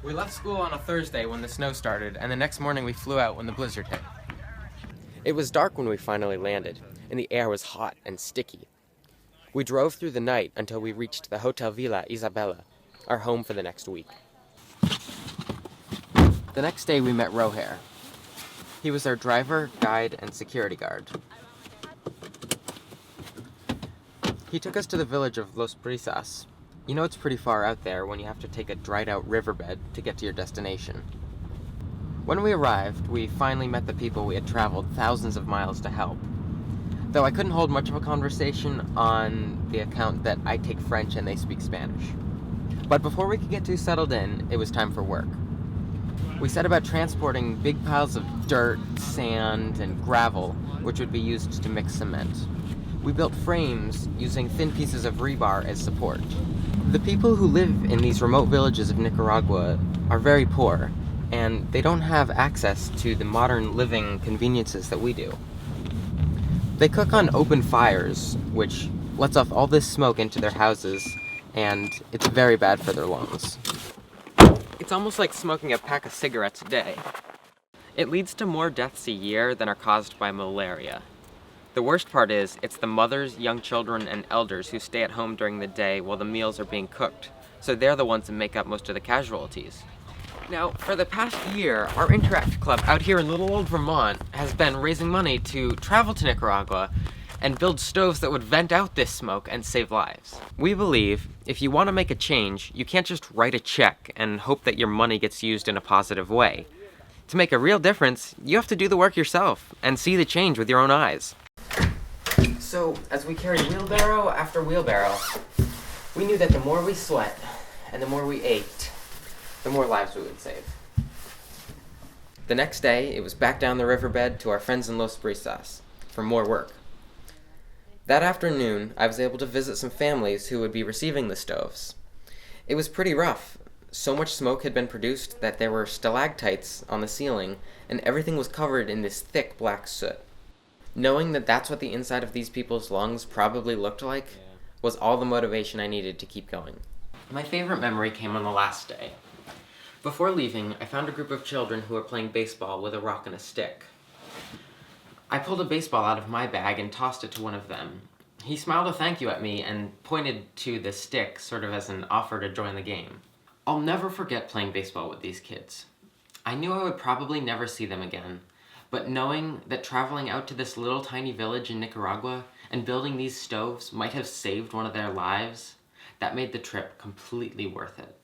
We left school on a Thursday when the snow started, and the next morning we flew out when the blizzard hit. It was dark when we finally landed, and the air was hot and sticky. We drove through the night until we reached the Hotel Villa Isabella, our home for the next week. The next day we met Roher. He was our driver, guide, and security guard. He took us to the village of Los Brisas. You know it's pretty far out there when you have to take a dried-out riverbed to get to your destination. When we arrived, we finally met the people we had traveled thousands of miles to help. Though I couldn't hold much of a conversation on the account that I take French and they speak Spanish. But before we could get too settled in, it was time for work. We set about transporting big piles of dirt, sand, and gravel, which would be used to mix cement. We built frames using thin pieces of rebar as support. The people who live in these remote villages of Nicaragua are very poor, and they don't have access to the modern living conveniences that we do. They cook on open fires, which lets off all this smoke into their houses, and it's very bad for their lungs. It's almost like smoking a pack of cigarettes a day. It leads to more deaths a year than are caused by malaria. The worst part is, it's the mothers, young children, and elders who stay at home during the day while the meals are being cooked, so they're the ones that make up most of the casualties. Now, for the past year, our Interact Club out here in little old Vermont has been raising money to travel to Nicaragua and build stoves that would vent out this smoke and save lives. We believe if you want to make a change, you can't just write a check and hope that your money gets used in a positive way. To make a real difference, you have to do the work yourself and see the change with your own eyes. So, as we carried wheelbarrow after wheelbarrow, we knew that the more we sweat and the more we ached, the more lives we would save. The next day, it was back down the riverbed to our friends in Los Brisas for more work. That afternoon, I was able to visit some families who would be receiving the stoves. It was pretty rough. So much smoke had been produced that there were stalactites on the ceiling, and everything was covered in this thick black soot. Knowing that that's what the inside of these people's lungs probably looked like was all the motivation I needed to keep going. My favorite memory came on the last day. Before leaving, I found a group of children who were playing baseball with a rock and a stick. I pulled a baseball out of my bag and tossed it to one of them. He smiled a thank you at me and pointed to the stick, sort of as an offer to join the game. I'll never forget playing baseball with these kids. I knew I would probably never see them again, but knowing that traveling out to this little tiny village in Nicaragua and building these stoves might have saved one of their lives, that made the trip completely worth it.